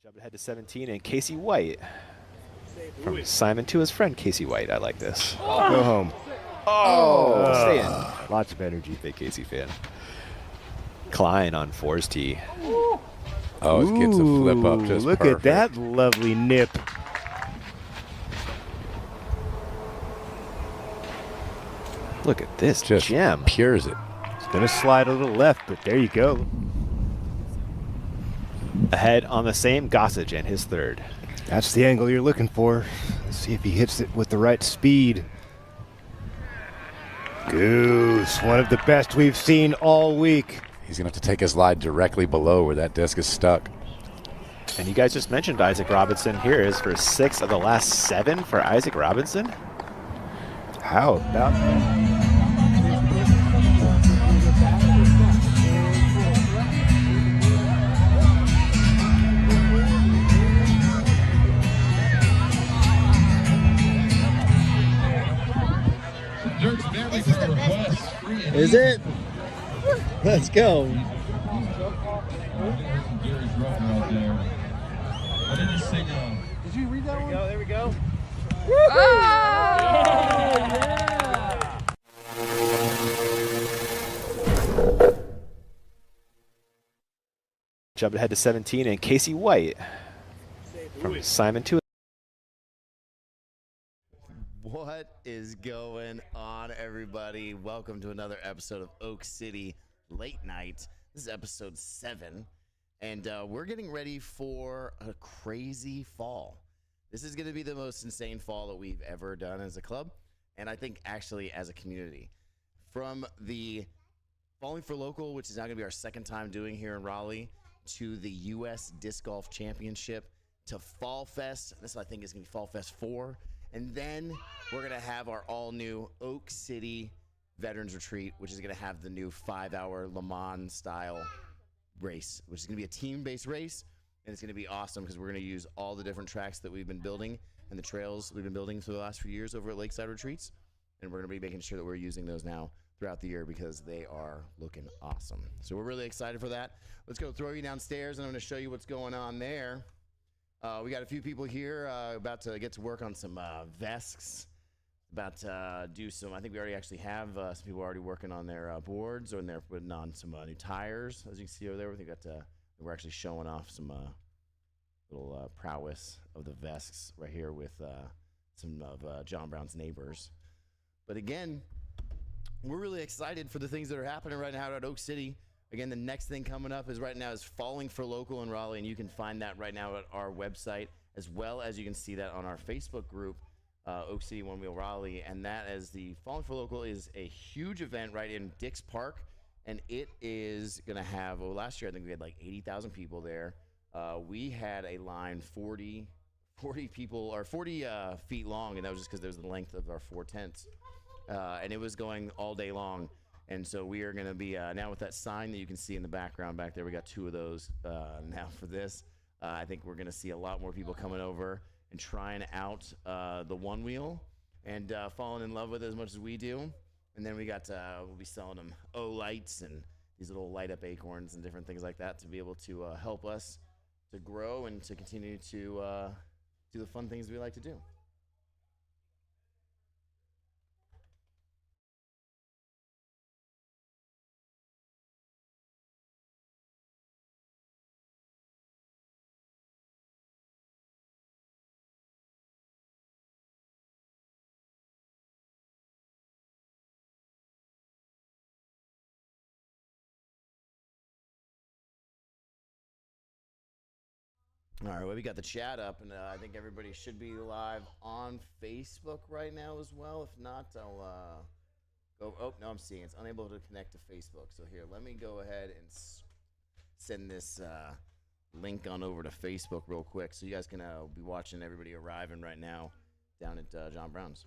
Jumping ahead to 17, and Casey White. From Simon to his friend, Casey White. I like this. Go home. Oh, stay in. Lots of energy. Big Casey fan. Klein on fours tee. Oh, it gets a flip up just look perfect. at that lovely nip. Look at this Just gem. pures it. It's going to slide a little left, but there you go. Ahead on the same, Gossage and his third. That's the angle you're looking for. Let's see if he hits it with the right speed. Goose, one of the best we've seen all week. He's going to have to take his lie directly below where that disc is stuck. And you guys just mentioned Isaac Robinson. Here is for 6 of the last 7 for Isaac Robinson. How about that? Is it? Let's go. Did you read that one? There we go. Jumping ahead to 17, and Casey White. From Simon to What is going on, everybody? Welcome to another episode of Oak City Late Night. This is episode 7, and we're getting ready for a crazy fall. This is going to be the most insane fall that we've ever done as a club, and I think actually as a community. From the Falling for Local, which is now going to be our second time doing here in Raleigh, to the U.S. Disc Golf Championship, to Fall Fest. This I think is going to be Fall Fest 4. And then we're going to have our all-new Oak City Veterans Retreat, which is going to have the new 5-hour Le Mans style race, which is going to be a team-based race. And it's going to be awesome because we're going to use all the different tracks that we've been building and the trails we've been building for the last few years over at Lakeside Retreats. And we're going to be making sure that we're using those now throughout the year because they are looking awesome. So we're really excited for that. Let's go throw you downstairs, and I'm going to show you what's going on there. We got a few people here about to get to work on some vests, about to do some, I think we already actually have some people already working on their boards, and they're putting on some new tires, as you can see over there. We're actually showing off some little prowess of the vests right here with some of Jon Brown's neighbors. But again, we're really excited for the things that are happening right now at Oak City. Again, the next thing coming up is right now is Falling for Local in Raleigh, and you can find that right now at our website, as well as you can see that on our Facebook group, Oak City Onewheel Raleigh. And that is the Falling for Local is a huge event right in Dix Park, and it is going to have, well, last year I think we had like 80,000 people there. We had a line 40 people, or 40 feet long, and that was just because there's the length of our 4 tents. And it was going all day long. And so we are going to be, now with that sign that you can see in the background back there, we got 2 of those now for this. I think we're going to see a lot more people coming over and trying out the Onewheel and falling in love with it as much as we do. And then we got, we'll be selling them O-lights and these little light up acorns and different things like that to be able to help us to grow and to continue to do the fun things we like to do. All right, well, we got the chat up, and I think everybody should be live on Facebook right now as well. If not, I'll go. Oh, no, I'm seeing it's unable to connect to Facebook. So here, let me go ahead and send this link on over to Facebook real quick so you guys can be watching everybody arriving right now down at Jon Brown's.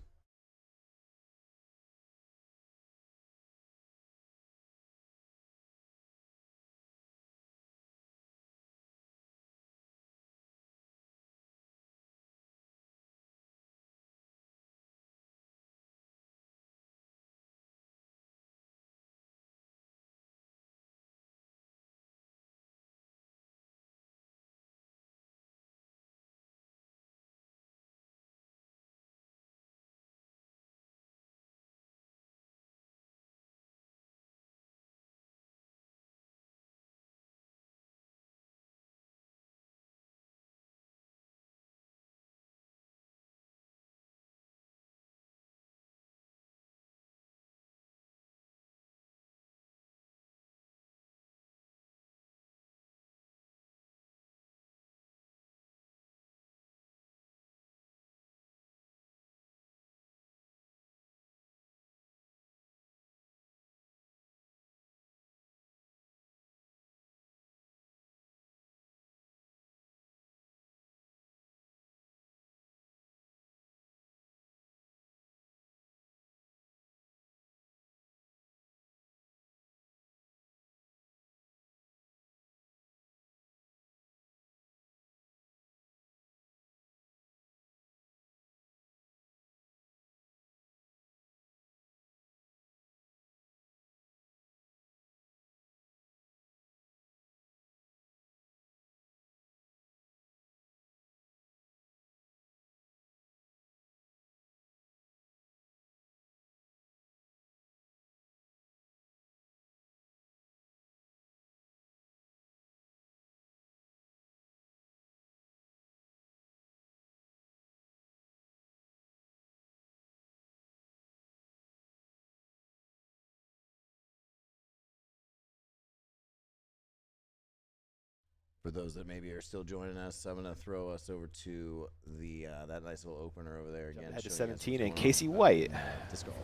For those that maybe are still joining us, I'm going to throw us over to the that nice little opener over there again. Ahead to showing you guys 17 what's and going Casey on White. disc golf.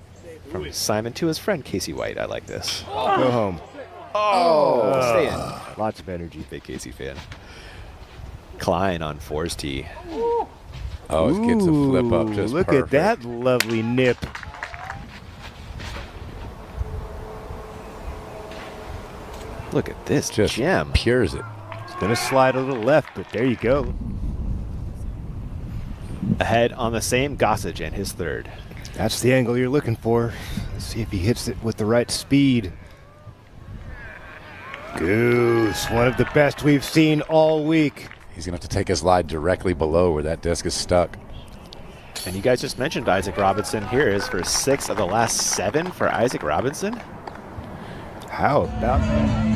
From Simon to his friend Casey White. I like this. Go home. Stay in. Lots of energy. Big Casey fan. Klein on fours tee. Oh, it gets a flip up Ooh, just look perfect. at that lovely nip. Look at this Just gem. pures it. It's going to slide a little left, but there you go. Ahead on the same, Gossage and his third. That's the angle you're looking for. Let's see if he hits it with the right speed. Goose, one of the best we've seen all week. He's going to have to take his lie directly below where that disc is stuck. And you guys just mentioned Isaac Robinson. Here is for 6 of the last 7 for Isaac Robinson. How about that?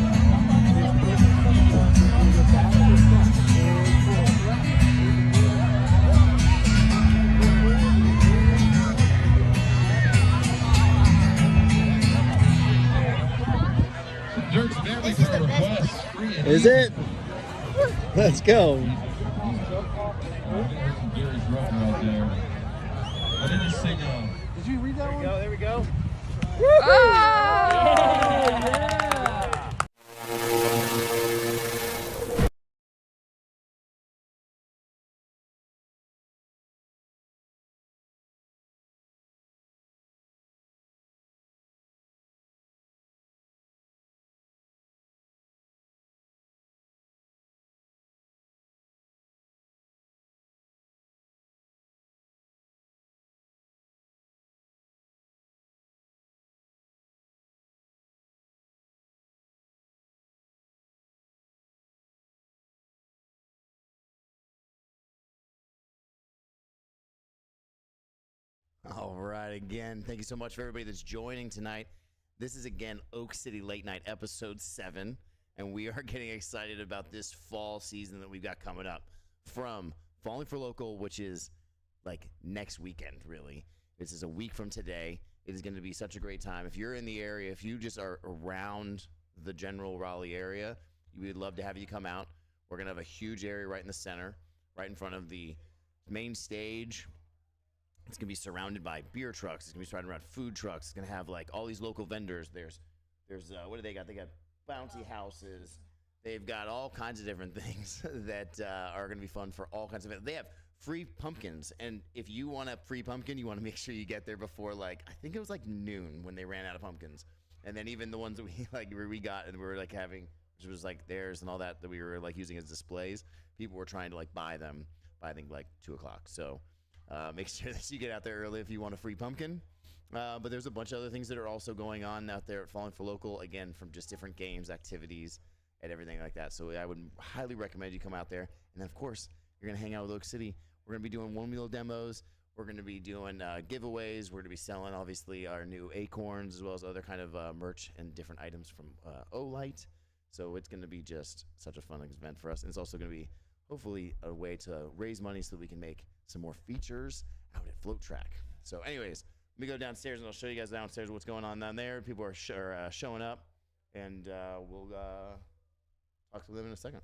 Is it? Let's go. Did you read that one? There we go. All right, again, thank you so much for everybody that's joining tonight. This is, again, Oak City Late Night, Episode 7, and we are getting excited about this fall season that we've got coming up. From Falling for Local, which is, like, next weekend, really. This is a week from today. It is going to be such a great time. If you're in the area, if you just are around the general Raleigh area, we would love to have you come out. We're going to have a huge area right in the center, right in front of the main stage. It's going to be surrounded by beer trucks. It's going to be surrounded around food trucks. It's going to have, like, all these local vendors. There's what do they got? They got bouncy houses. They've got all kinds of different things that are going to be fun for all kinds of events. They have free pumpkins. And if you want a free pumpkin, you want to make sure you get there before, like, I think it was, like, noon when they ran out of pumpkins. And then even the ones that we got and we were, like, having, which was, like, theirs and all that we were, like, using as displays, people were trying to, like, buy them by, I think, like, 2 o'clock. So make sure that you get out there early if you want a free pumpkin. But there's a bunch of other things that are also going on out there at Falling for Local, again, from just different games, activities, and everything like that. So I would highly recommend you come out there. And then, of course, you're going to hang out with Oak City. We're going to be doing Onewheel demos. We're going to be doing giveaways. We're going to be selling, obviously, our new acorns as well as other kind of merch and different items from Olight. So it's going to be just such a fun event for us. And it's also going to be, hopefully, a way to raise money so that we can make some more features out at Float Track. So anyways, let me go downstairs and I'll show you guys downstairs what's going on down there. People are showing up, and we'll talk to them in a second.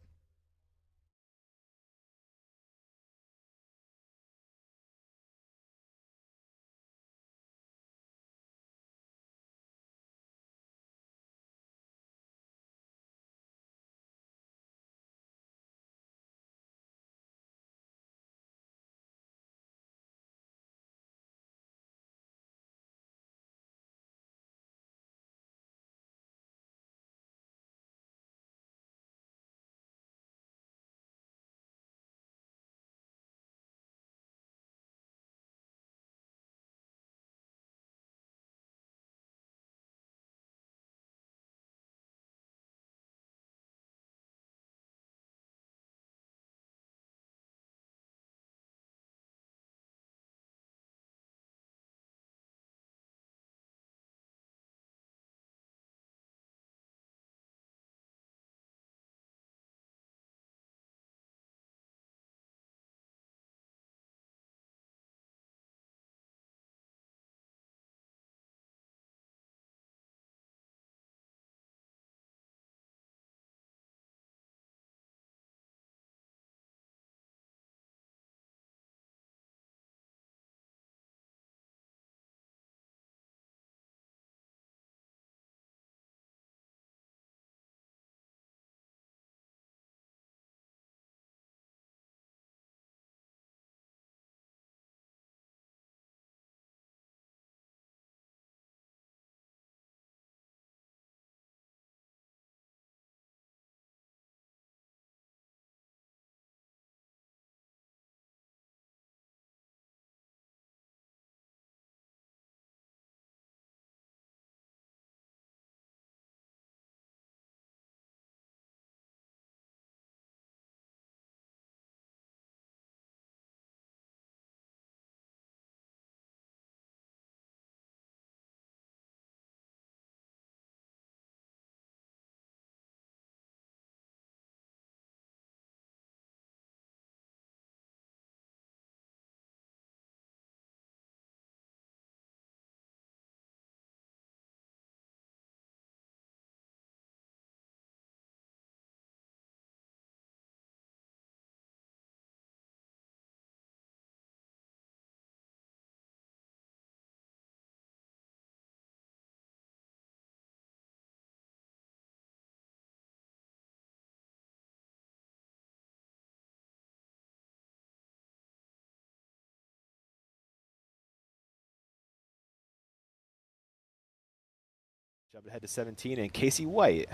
Jumping ahead to 17, and Casey White.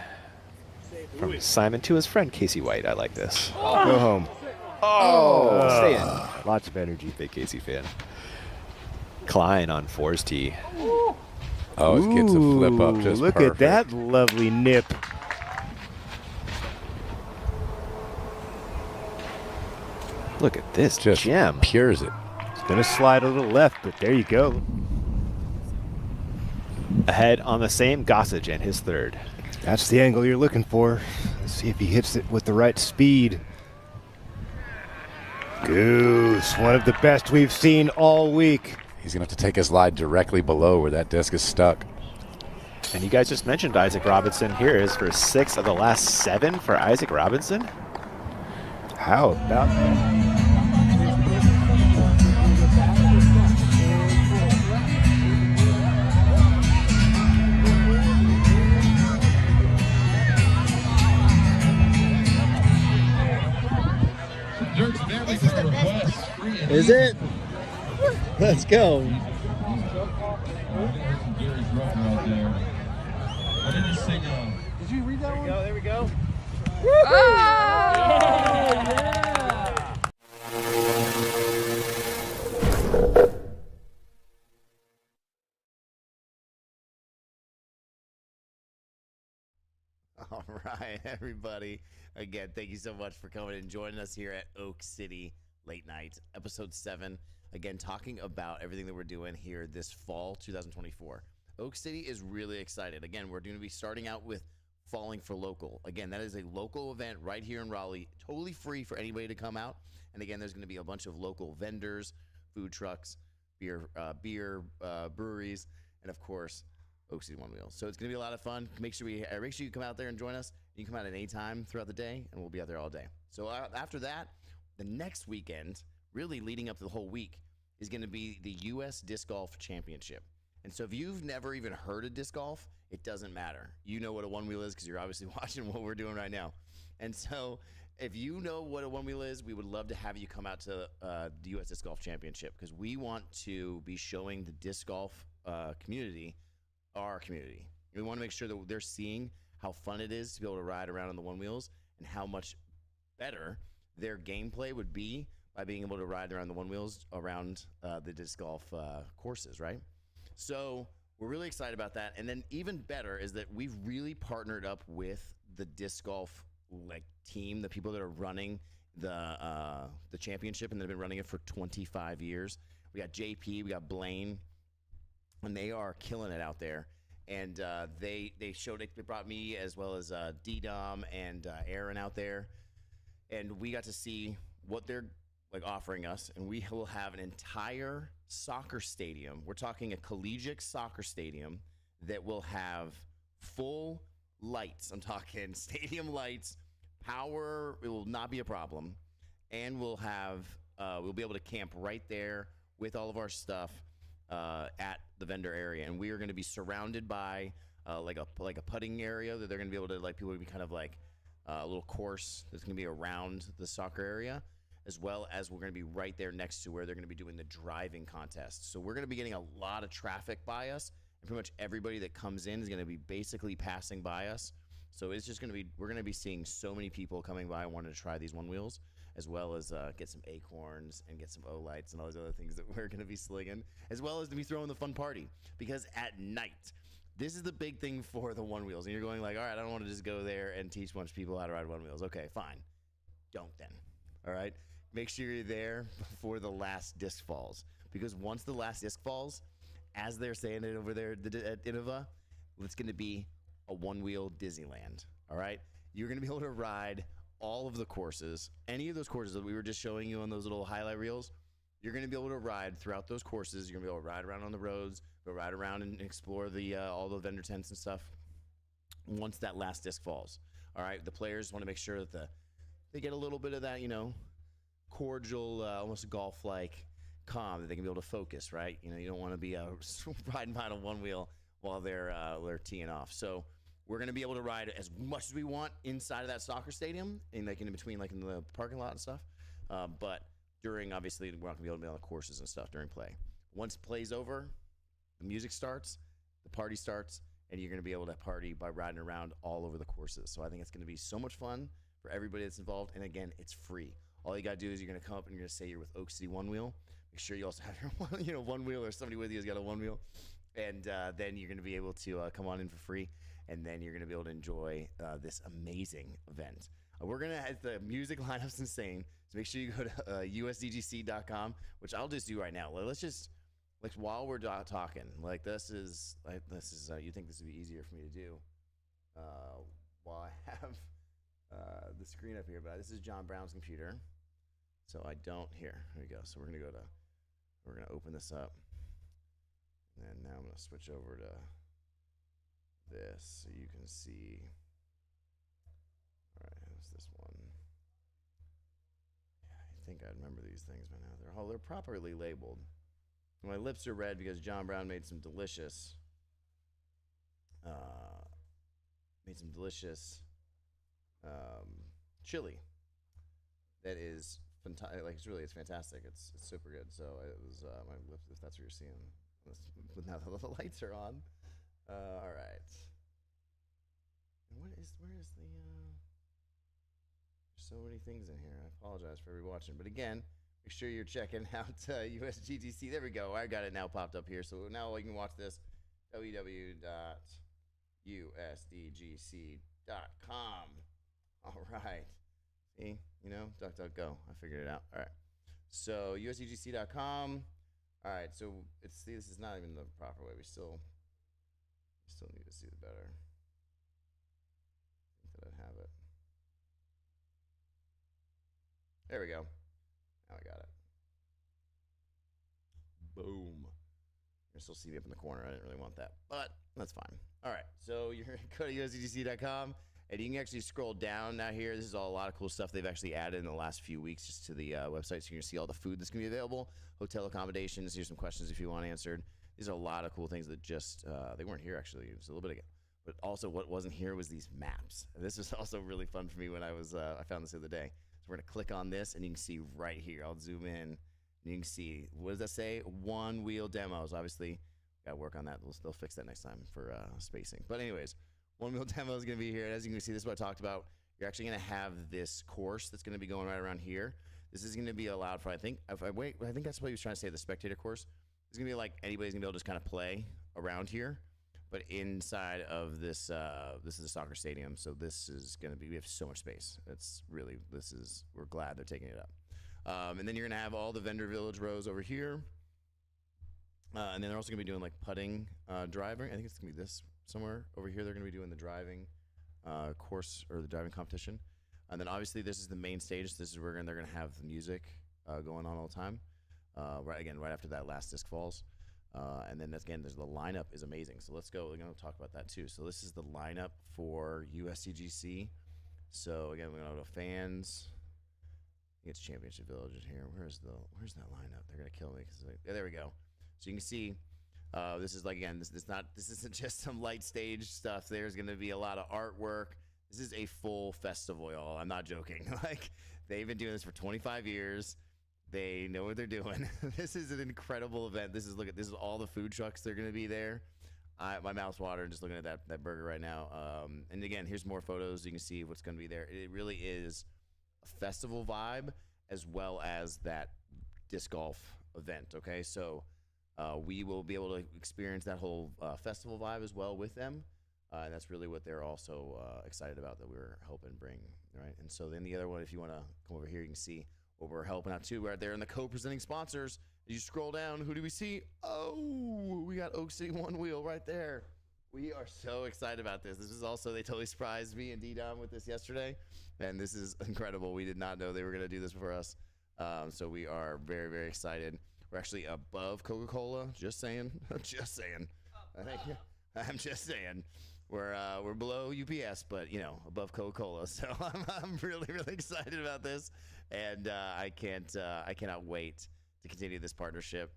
From Simon to his friend Casey White. I like this. Go home. Stay in. Lots of energy. Big Casey fan. Klein on 4's tee. Oh, it gets a flip up just Look perfect. at that lovely nip. Look at this Just gem. pures it. It's going to slide a little left, but there you go. Ahead on the same, Gossage and his third. That's the angle you're looking for. Let's see if he hits it with the right speed. Goose, one of the best we've seen all week. He's going to have to take his lie directly below where that disc is stuck. And you guys just mentioned Isaac Robinson. Here is for 6 of the last 7 for Isaac Robinson. How about that? Is it? Let's go. Gary's rough out there. I didn't sing Did you read that one? There we go. All right, everybody. Again, thank you so much for coming and joining us here at Oak City Late Night, episode 7. Again, talking about everything that we're doing here this fall 2024. Oak City is really excited. Again, we're going to be starting out with Falling for Local. Again, that is a local event right here in Raleigh, totally free for anybody to come out. And again, there's going to be a bunch of local vendors, food trucks, beer breweries, and of course, Oak City Onewheel. So it's going to be a lot of fun. Make sure you come out there and join us. You can come out at any time throughout the day, and we'll be out there all day. So after that, the next weekend, really leading up to the whole week, is going to be the U.S. Disc Golf Championship. And so if you've never even heard of disc golf, it doesn't matter. You know what a Onewheel is because you're obviously watching what we're doing right now. And so if you know what a Onewheel is, we would love to have you come out to the U.S. Disc Golf Championship because we want to be showing the disc golf community our community. We want to make sure that they're seeing how fun it is to be able to ride around on the Onewheels and how much better their gameplay would be by being able to ride around the Onewheels around the disc golf courses, right? So we're really excited about that. And then even better is that we've really partnered up with the disc golf team, the people that are running the championship and they've been running it for 25 years. We got JP, we got Blaine, and they are killing it out there. And they showed it. They brought me as well as D-Dom and Aaron out there. And we got to see what they're offering us. And we will have an entire soccer stadium. We're talking a collegiate soccer stadium that will have full lights. I'm talking stadium lights, power. It will not be a problem. And we'll be able to camp right there with all of our stuff at the vendor area, and we are going to be surrounded by like a putting area that they're going to be able to people will be kind of like a little course that's going to be around the soccer area, as well as we're going to be right there next to where they're going to be doing the driving contest. So we're going to be getting a lot of traffic by us, and pretty much everybody that comes in is going to be basically passing by us. So it's just going to be, we're going to be seeing so many people coming by wanting to try these Onewheels, as well as get some acorns and get some O-lights and all those other things that we're going to be slinging, as well as to be throwing the fun party. Because at night, this is the big thing for the Onewheels. And you're going like, all right, I don't want to just go there and teach a bunch of people how to ride Onewheels. Okay, fine. Don't then. All right? Make sure you're there before the last disc falls. Because once the last disc falls, as they're saying it over there at Innova, it's going to be a Onewheel Disneyland. All right? You're going to be able to ride all of the courses, any of those courses that we were just showing you on those little highlight reels. You're going to be able to ride throughout those courses. You're going to be able to ride around on the roads, go ride around and explore the all the vendor tents and stuff once that last disc falls. All right, the players want to make sure that they get a little bit of that, cordial, almost golf-like calm that they can be able to focus, right? You don't want to be riding behind on one wheel while they're teeing off. So we're going to be able to ride as much as we want inside of that soccer stadium, in between, in the parking lot and stuff. But during, obviously, we're not going to be able to be on the courses and stuff during play. Once play's over, the music starts, the party starts, and you're going to be able to party by riding around all over the courses. So I think it's going to be so much fun for everybody that's involved. And again, it's free. All you got to do is you're going to come up and you're going to say you're with Oak City Onewheel. Make sure you also have your one wheel, or somebody with you has got a one wheel. And then you're going to be able to come on in for free. And then you're going to be able to enjoy this amazing event. We're going to have the music lineup's insane. So make sure you go to usdgc.com, which I'll just do right now. Let's just, like, while we're talking, like, this is you think this would be easier for me to do while I have the screen up here, but this is Jon Brown's computer. So I don't, here we go. So we're going to open this up. And now I'm going to switch over to this so you can see. All right, what's this one? Yeah, I think I remember these things by now. They're properly labeled. My lips are red because Jon Brown made some delicious chili. That is fantastic. Like, it's fantastic. It's super good. So it was my lips, if that's what you're seeing. Now the lights are on. All right. Where is the? There's so many things in here. I apologize for everybody watching, but again, make sure you're checking out USGTC. There we go. I got it now popped up here. So now you can watch this. www.usdgc.com. All right. See, DuckDuckGo. I figured it out. All right. So usdgc.com. All right. So this is not even the proper way. We still need to see it better. I think that I have it. There we go. Now I got it. Boom. You're still see me up in the corner. I didn't really want that, but that's fine. All right. So you're going to go to usdgc.com, and you can actually scroll down now here. This is a lot of cool stuff they've actually added in the last few weeks just to the website. So you're going to see all the food that's going to be available, hotel accommodations. Here's some questions if you want answered. These are a lot of cool things that just, they weren't here actually. It was a little bit ago. But also what wasn't here was these maps. And this was also really fun for me when I found this the other day. So we're going to click on this, and you can see right here. I'll zoom in, and you can see, what does that say? Onewheel demos. Obviously, got to work on that. They'll fix that next time for spacing. But anyways, Onewheel demo is going to be here. And as you can see, this is what I talked about. You're actually going to have this course that's going to be going right around here. This is going to be allowed for, I think that's what he was trying to say, the spectator course. It's going to be like anybody's going to be able to just kind of play around here. But inside of this, this is a soccer stadium, so this is going to be, we have so much space. It's really, we're glad they're taking it up. And then you're going to have all the vendor village rows over here. And then they're also going to be doing like putting, driving. I think it's going to be this somewhere over here. They're going to be doing the driving course, or the driving competition. And then obviously this is the main stage. This is where they're going to have the music going on all the time. Right after that last disc falls. And then again, the lineup is amazing. So let's go. We're going to talk about that too. So this is the lineup for USCGC. So again, we're going to go to fans. It's Championship Village in here. Where's that lineup? They're going to kill me. There we go. So you can see, this is like, again, this isn't just some light stage stuff. There's going to be a lot of artwork. This is a full festival, y'all. I'm not joking. Like, they've been doing this for 25 years. They know what they're doing. This is an incredible event. This is all the food trucks. They're going to be there. My mouth's watering just looking at that burger right now. And again, here's more photos. You can see what's going to be there. It really is a festival vibe as well as that disc golf event. Okay, so we will be able to experience that whole festival vibe as well with them. And that's really what they're also excited about, that we're helping bring, right? And so then the other one, if you want to come over here, you can see what we're helping out too. Right there in the co-presenting sponsors. As you scroll down, who do we see? Oh, we got Oak City Onewheel right there. We are so excited about this. This is also, they totally surprised me and D-Dom with this yesterday. And this is incredible. We did not know they were going to do this for us. So we are very, very excited. We're actually above Coca-Cola. Just saying. Just saying. I'm just saying. We're below UPS, but above Coca-Cola. So I'm really, really excited about this, and I cannot wait to continue this partnership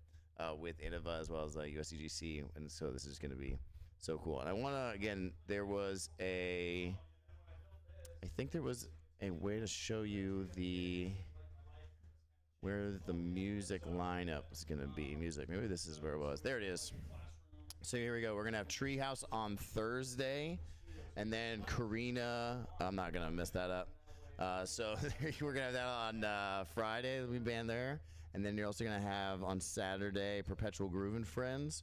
with Innova as well as USCGC, and so this is going to be so cool. And I want to, again, I think there was a way to show you where the music lineup is going to be. Maybe this is where it was. There it is. So here we go. We're gonna have Treehouse on Thursday, and then Karina. I'm not gonna mess that up. So we're gonna have that on Friday. We'll be banned there, and then you're also gonna have on Saturday Perpetual Groove and Friends,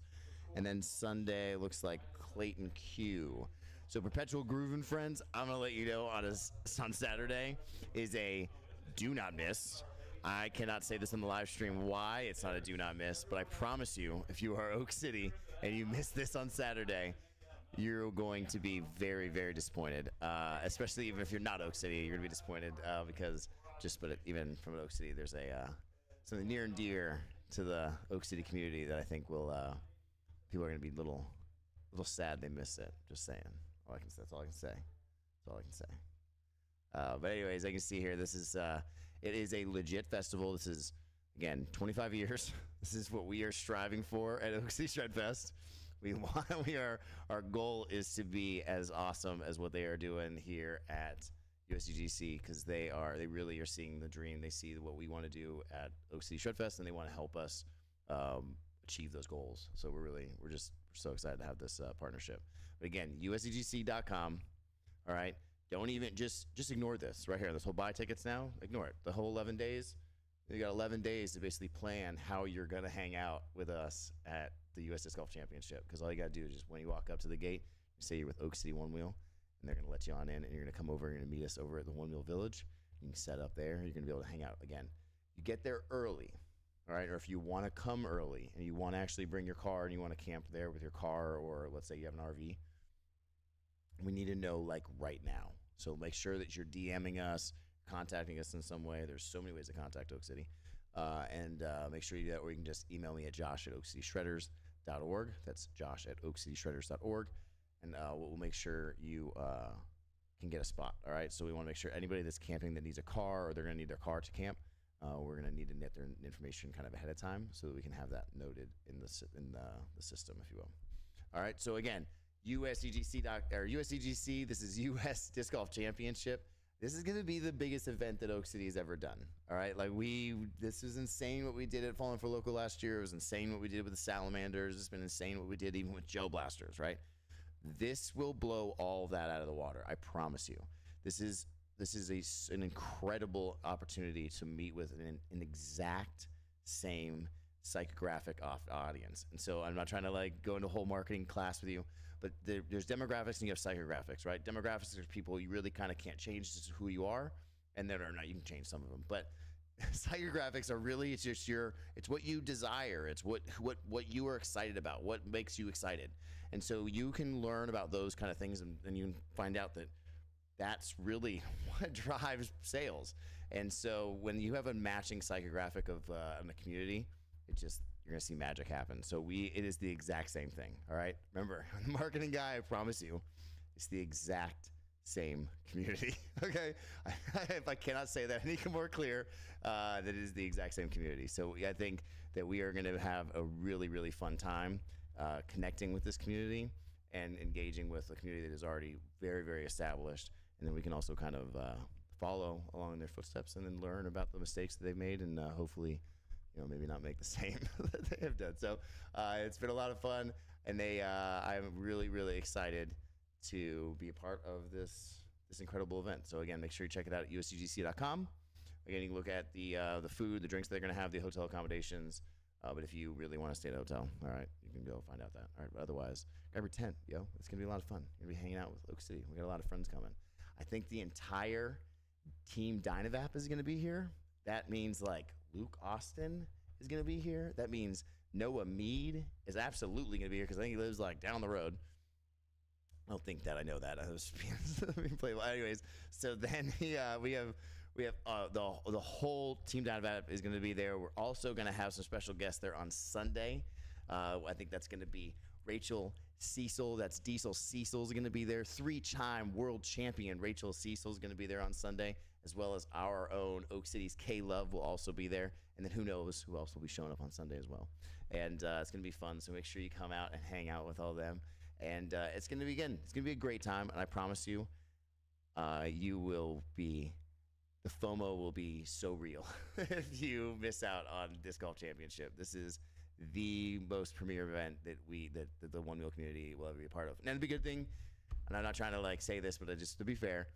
and then Sunday looks like Clayton Q. So Perpetual Groove and Friends, I'm gonna let you know on Saturday is a do not miss. I cannot say this on the live stream why it's not a do not miss, but I promise you, if you are Oak City and you miss this on Saturday, you're going to be very, very disappointed. Especially even if you're not Oak City, you're gonna be disappointed because even from Oak City, there's something near and dear to the Oak City community that I think will people are gonna be a little sad they missed it. Just saying. That's all I can say. That's all I can say. But anyways, I can see here, this is it is a legit festival. This is, again, 25 years. This is what we are striving for at Oak City Shred Fest. Our goal is to be as awesome as what they are doing here at USDGC, because they really are seeing the dream. They see what we want to do at Oak City Shred Fest, and they want to help us achieve those goals. So we're so excited to have this partnership. But again, USDGC.com. All right. Don't even just ignore this right here. This whole buy tickets now. Ignore it. The whole 11 days. You got 11 days to basically plan how you're gonna hang out with us at the U.S. Disc Golf Championship. Because all you gotta do is just when you walk up to the gate, you say you're with Oak City Onewheel, and they're gonna let you on in, and you're gonna come over and you're gonna meet us over at the Onewheel Village. You can set up there. You're gonna be able to hang out again. You get there early, all right? Or if you want to come early and you want to actually bring your car and you want to camp there with your car, or let's say you have an RV, we need to know like right now. So make sure that you're DMing us, contacting us in some way. There's so many ways to contact Oak City. And make sure you do that, or you can just email me at josh@oakcityshredders.org. That's josh@oakcityshredders.org. And we'll make sure you can get a spot, all right? So we want to make sure anybody that's camping that needs a car, or they're going to need their car to camp, we're going to need to get their information kind of ahead of time so that we can have that noted in the system, if you will. All right, so again, USDGC, this is US Disc Golf Championship. This is going to be the biggest event that Oak City has ever done. All right, this is insane what we did at Falling for Local last year. It was insane what we did with the Salamanders. It's been insane what we did even with Gel Blasters, right? This will blow all that out of the water. I promise you. This is an incredible opportunity to meet with an exact same psychographic audience. And so I'm not trying to go into a whole marketing class with you, but there's demographics and you have psychographics, right? Demographics are people you really kind of can't change just who you are, and then or not, you can change some of them. But psychographics are really, it's what you desire. It's what you are excited about, what makes you excited. And so you can learn about those kind of things, and you can find out that that's really what drives sales. And so when you have a matching psychographic of in the community, you're gonna see magic happen. So it is the exact same thing. All right. Remember, I'm the marketing guy. I promise you, it's the exact same community. Okay. If I cannot say that any more clear, that it is the exact same community. So I think that we are gonna have a really, really fun time connecting with this community and engaging with a community that is already very, very established. And then we can also kind of follow along their footsteps and then learn about the mistakes that they've made, and hopefully, maybe not make the same that they have done. So it's been a lot of fun, and I'm really, really excited to be a part of this incredible event. So again, make sure you check it out at usdgc.com. Again, you can look at the food, the drinks they're going to have, the hotel accommodations. But if you really want to stay at a hotel, all right, you can go find out that. All right, but otherwise, grab your tent, It's going to be a lot of fun. You're going to be hanging out with Oak City. We got a lot of friends coming. I think the entire Team Dynavap is going to be here. That means Luke Austin is going to be here. That means Noah Mead is absolutely going to be here because I think he lives down the road. I don't think that I know that. I was being playful. Anyways, so then we have the whole Team Dynavap is going to be there. We're also going to have some special guests there on Sunday. I think that's going to be Rachel Cecil. That's Diesel Cecil is going to be there. 3-time world champion Rachel Cecil is going to be there on Sunday, as well as our own Oak City's K Love will also be there. And then who knows who else will be showing up on Sunday as well. And it's going to be fun. So make sure you come out and hang out with all of them. And it's going to be a great time. And I promise you, the FOMO will be so real if you miss out on Disc Golf Championship. This is the most premier event that the Onewheel community will ever be a part of. And the good thing, and I'm not trying to like say this, but just to be fair,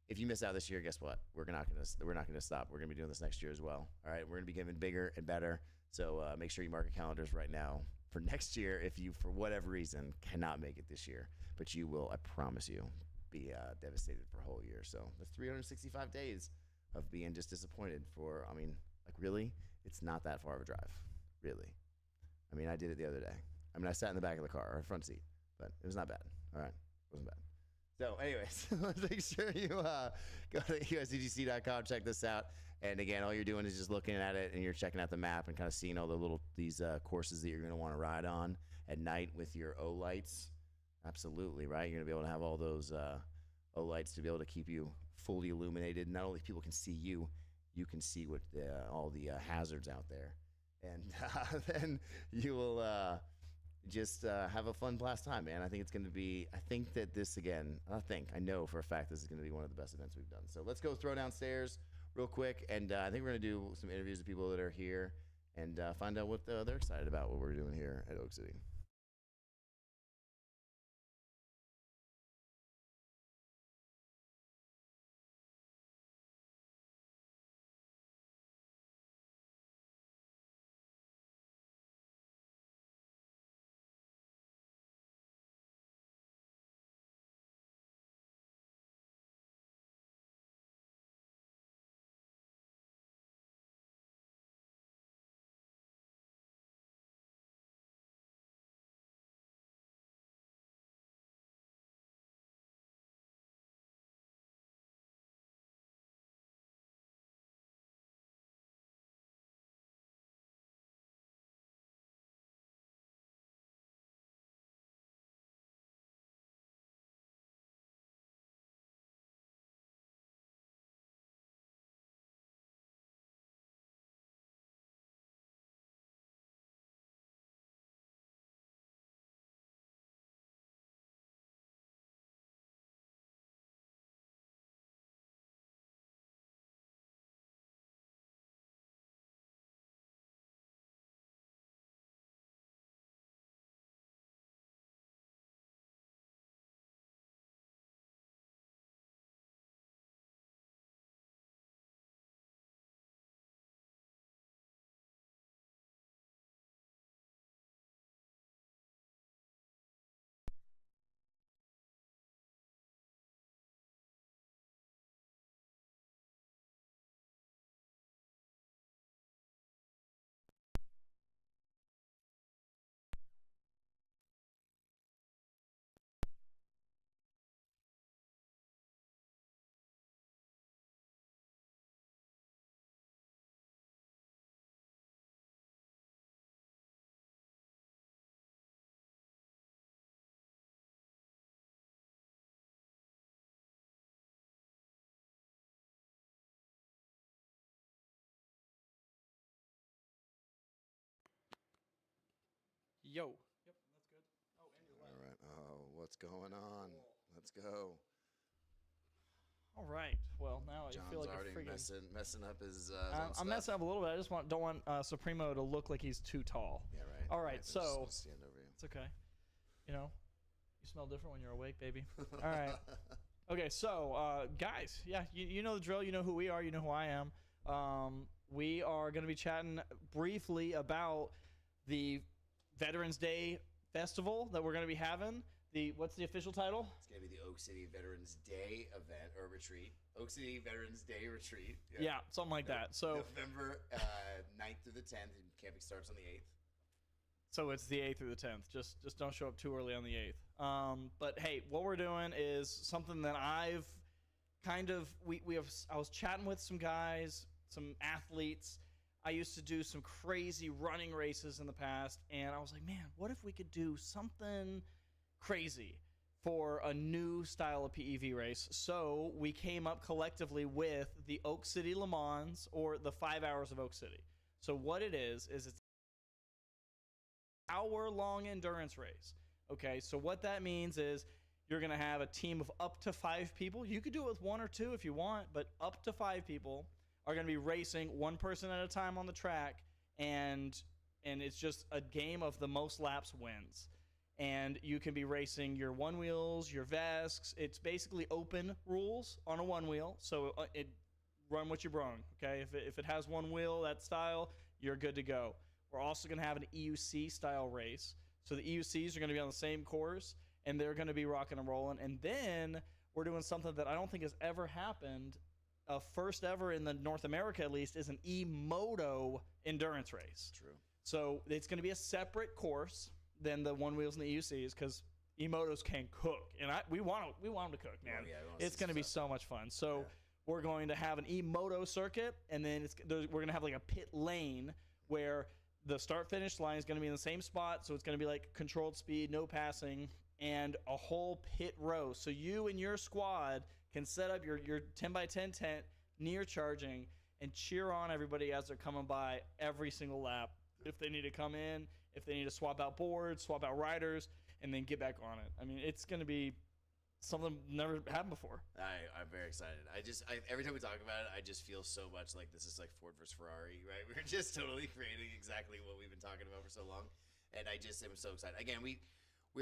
if you miss out this year, guess what? We're not gonna stop. We're gonna be doing this next year as well. All right, we're gonna be getting bigger and better. So make sure you mark your calendars right now for next year. If you, for whatever reason, cannot make it this year, but you will, I promise you, be devastated for a whole year. So that's 365 days of being just disappointed for. I mean, like really, it's not that far of a drive, really. I mean, I did it the other day. I mean, I sat in the back of the car or front seat, but it was not bad. All right, it wasn't bad. So, anyways, make sure you go to usdgc.com, check this out. And again, all you're doing is just looking at it, and you're checking out the map and kind of seeing all the these courses that you're going to want to ride on at night with your O lights. Absolutely, right? You're going to be able to have all those O lights to be able to keep you fully illuminated. Not only people can see you, you can see what all the hazards out there, and then you will just have a fun blast time, man. I think it's going to be. I think that this again. I know for a fact this is going to be one of the best events we've done. So let's go throw downstairs real quick, and I think we're going to do some interviews with people that are here and find out what they're excited about what we're doing here at Oak City. Yo. Yep, that's good. Oh, and you're All right. Oh, what's going on? Let's go. All right. Well, now I John's feel like already a freaking. messing up his. I'm messing up a little bit. I just don't want Supremo to look like he's too tall. Yeah, right. All right, so Just stand over you. it's okay. You know, you smell different when you're awake, baby. All right. Okay, so guys, yeah, you know the drill. You know who we are. You know who I am. We are going to be chatting briefly about the Veterans Day Festival that we're going to be having. What's the official title? It's going to be the Oak City Veterans Day event or retreat. Oak City Veterans Day retreat. Yeah, something like that. So November 9th through the 10th. And camping starts on the 8th. So it's the 8th through the 10th. Just don't show up too early on the 8th. But hey, what we're doing is something that I've kind of I was chatting with some guys, some athletes. I used to do some crazy running races in the past, and I was like, man, what if we could do something crazy for a new style of PEV race? So we came up collectively with the Oak City Le Mans, or the 5 hours of Oak City. So what it is it's an hour-long endurance race. Okay, so what that means is you're going to have a team of up to 5 people. You could do it with 1 or 2 if you want, but up to 5 people are going to be racing one person at a time on the track, and and it's just a game of the most laps wins. And you can be racing your Onewheels, your Vesks. It's basically open rules on a Onewheel, so it run what you brung. Okay, if it has one wheel, that style, you're good to go. We're also going to have an EUC style race, so the EUCs are going to be on the same course, and they're going to be rocking and rolling. And then we're doing something that I don't think has ever happened. First ever in the North America, at least, is an E-Moto endurance race. True. So it's going to be a separate course than the Onewheels and the EUCs, because E-Motos can cook, and we want them to cook, man. Oh, yeah, it's going to be so much fun. So we're going to have an E-Moto circuit, and then we're going to have like a pit lane where the start-finish line is going to be in the same spot, so it's going to be like controlled speed, no passing, and a whole pit row. So you and your squad can set up your 10x10 tent near charging and cheer on everybody as they're coming by every single lap. If they need to come in, if they need to swap out boards, swap out riders, and then get back on it. I mean, it's going to be something never happened before. I'm very excited. Every time we talk about it, I just feel so much like this is like Ford versus Ferrari, right? We're just totally creating exactly what we've been talking about for so long, and I just am so excited. Again, we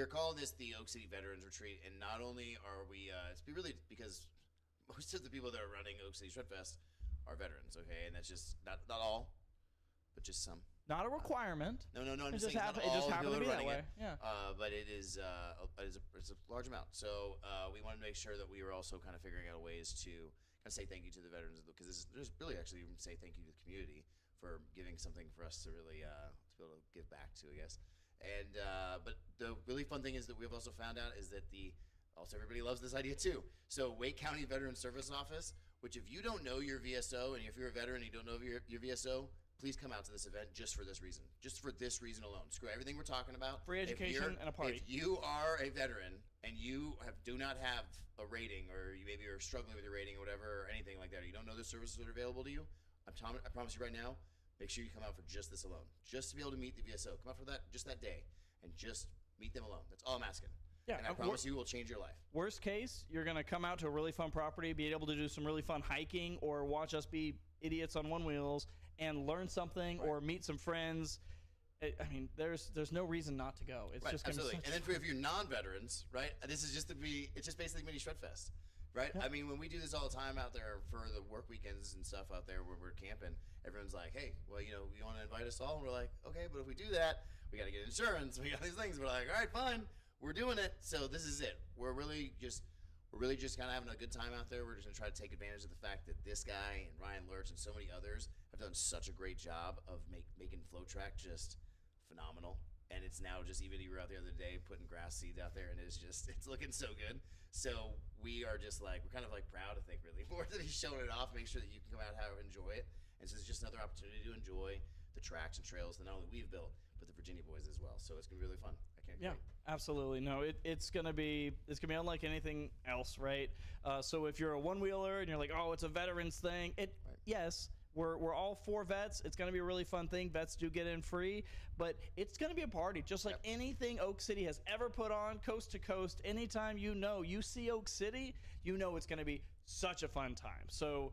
are calling this the Oak City Veterans Retreat, and not only are we, it's really because most of the people that are running Oak City Shredfest are veterans, okay? And that's just not all, but just some. Not a requirement. No. I'm It just just saying happened. it's It not just all happened to people be that are that running way. it. Yeah. But it's a large amount. So we wanted to make sure that we were also kind of figuring out ways to kind of say thank you to the veterans, because there's really actually even say thank you to the community for giving something for us to really to be able to give back to, I guess. And but the really fun thing is that we've also found out is that also everybody loves this idea too. So Wake County Veteran Service Office, which if you don't know your VSO, and if you're a veteran and you don't know your VSO, please come out to this event just for this reason. Just for this reason alone. Screw everything we're talking about. Free education and a party. If you are a veteran and you do not have a rating, or you maybe are struggling with your rating or whatever, or anything like that, or you don't know the services that are available to you, I promise you right now, make sure you come out for just this alone. Just to be able to meet the VSO. Come out for that day, and just meet them alone. That's all I'm asking. Yeah, and I promise you will change your life. Worst case, you're going to come out to a really fun property, be able to do some really fun hiking, or watch us be idiots on Onewheels and learn something, or meet some friends. I mean, there's no reason not to go. It's just going to be such and then if you're non-veterans, right? This is it's just basically mini Shredfest, right? Yeah. I mean, when we do this all the time out there for the work weekends and stuff out there where we're camping, everyone's like, hey, well, you want to invite us all? And we're like, okay, but if we do that, we got to get insurance. We got these things. We're like, all right, fine. We're doing it. So this is it. We're really just kind of having a good time out there. We're just going to try to take advantage of the fact that this guy and Ryan Lurch and so many others have done such a great job of making FlowTrack just phenomenal. And it's now just, even you were out there the other day putting grass seeds out there, and it's looking so good. So we are just like, we're kind of like proud, I think, really, more than he's showing it off, make sure that you can come out and enjoy it. And so it's just another opportunity to enjoy the tracks and trails that not only we've built, but the Virginia boys as well. So it's going to be really fun. I can't Yeah, wait. absolutely. No, it's gonna be unlike anything else, right? So if you're a one-wheeler and you're like, oh, it's a veterans thing, yes, we're all for vets. It's gonna be a really fun thing. Vets do get in free, but it's gonna be a party, just like anything Oak City has ever put on, coast to coast. Anytime you see Oak City, it's gonna be such a fun time. So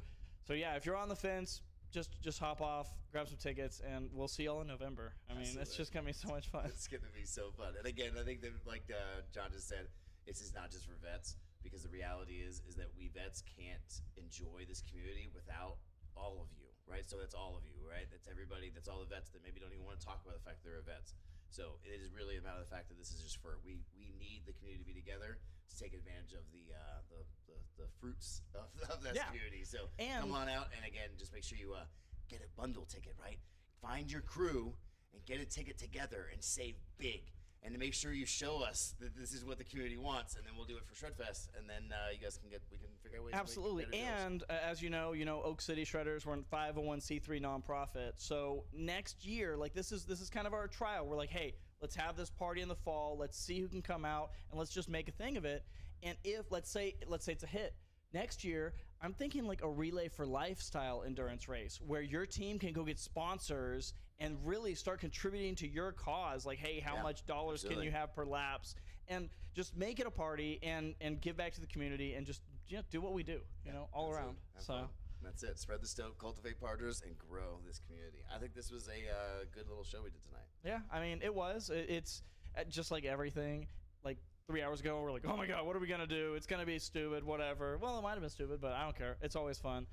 yeah, if you're on the fence, just hop off, grab some tickets, and we'll see y'all in November. I mean, it's just gonna be so much fun. It's gonna be so fun. And again, I think that, like John just said, this is not just for vets, because the reality is that we vets can't enjoy this community without all of you, right? So that's all of you, right? That's everybody. That's all the vets that maybe don't even want to talk about the fact that they're vets. So it is really about the fact that this is just we need the community to be together to take advantage of the fruits of this community. So come on out, and again, just make sure you get a bundle ticket, right? Find your crew and get a ticket together and save big. And to make sure you show us that this is what the community wants, and then we'll do it for Shredfest, and then you guys we can figure out ways. Absolutely. to make better deals. And as you know, Oak City Shredders, we're a 501c3 nonprofit. So next year, like this is kind of our trial. We're like, hey, let's have this party in the fall. Let's see who can come out, and let's just make a thing of it. And if let's say it's a hit. Next year, I'm thinking like a Relay for Lifestyle endurance race where your team can go get sponsors and really start contributing to your cause. Like, hey, how much dollars can you have per laps? And just make it a party and give back to the community and just do what we do, all around. So That's it. Spread the stoke, cultivate partners, and grow this community. I think this was a good little show we did tonight. Yeah, I mean, it was. It's just like everything. Like 3 hours ago, we're like, oh my God, what are we going to do? It's going to be stupid, whatever. Well, it might have been stupid, but I don't care. It's always fun.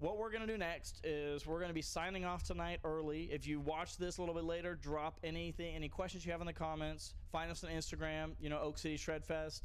What we're going to do next is we're going to be signing off tonight early. If you watch this a little bit later, drop any questions you have in the comments. Find us on Instagram, Oak City Shred Fest.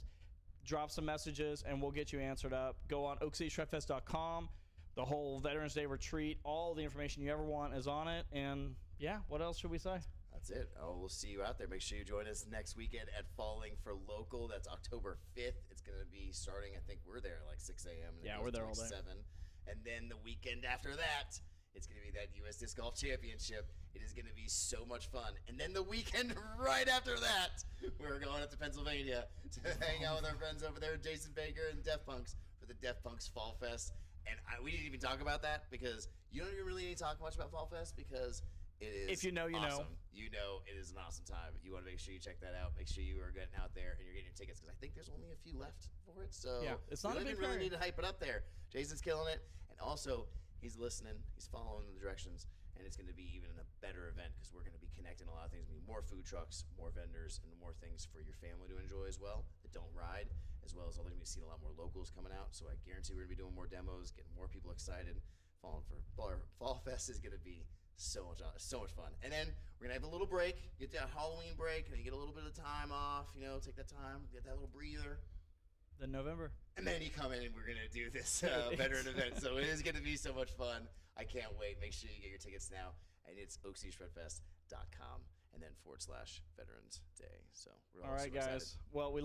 Drop some messages, and we'll get you answered up. Go on oakcityshredfest.com. The whole Veterans Day retreat, all the information you ever want is on it. And, yeah, what else should we say? That's it. Oh, we'll see you out there. Make sure you join us next weekend at Falling for Local. That's October 5th. It's going to be starting, I think we're there at like 6 a.m. and it Yeah, goes we're there to all like day. 7. And then the weekend after that, it's going to be that U.S. Disc Golf Championship. It is going to be so much fun. And then the weekend right after that, we're going up to Pennsylvania to hang out with our friends over there, Jason Baker and Def Punks, for the Def Punks Fall Fest. And we didn't even talk about that because you don't even really need to talk much about Fall Fest because it is If you know, you know. awesome. You know it is an awesome time. You want to make sure you check that out. Make sure you are getting out there and you're getting your tickets because I think there's only a few left for it. So Yeah, it's not we a don't big even really period. need to hype it up there. Jason's killing it, and also he's listening. He's following the directions, and it's going to be even a better event because we're going to be connecting a lot of things. There's going to be more food trucks, more vendors, and more things for your family to enjoy as well that don't ride, as well as all going to be seeing a lot more locals coming out. So I guarantee we're going to be doing more demos, getting more people excited. Fall Fest is going to be so much fun. And then we're gonna have a little break, get that Halloween break, and you get a little bit of time off. Take that time, get that little breather, Then November. and then you come in and we're gonna do this veteran event. So it is gonna be so much fun. I can't wait. Make sure you get your tickets now, and it's oakcityshredfest.com and then /Veterans Day. So we're all All right, super excited. guys. Well, we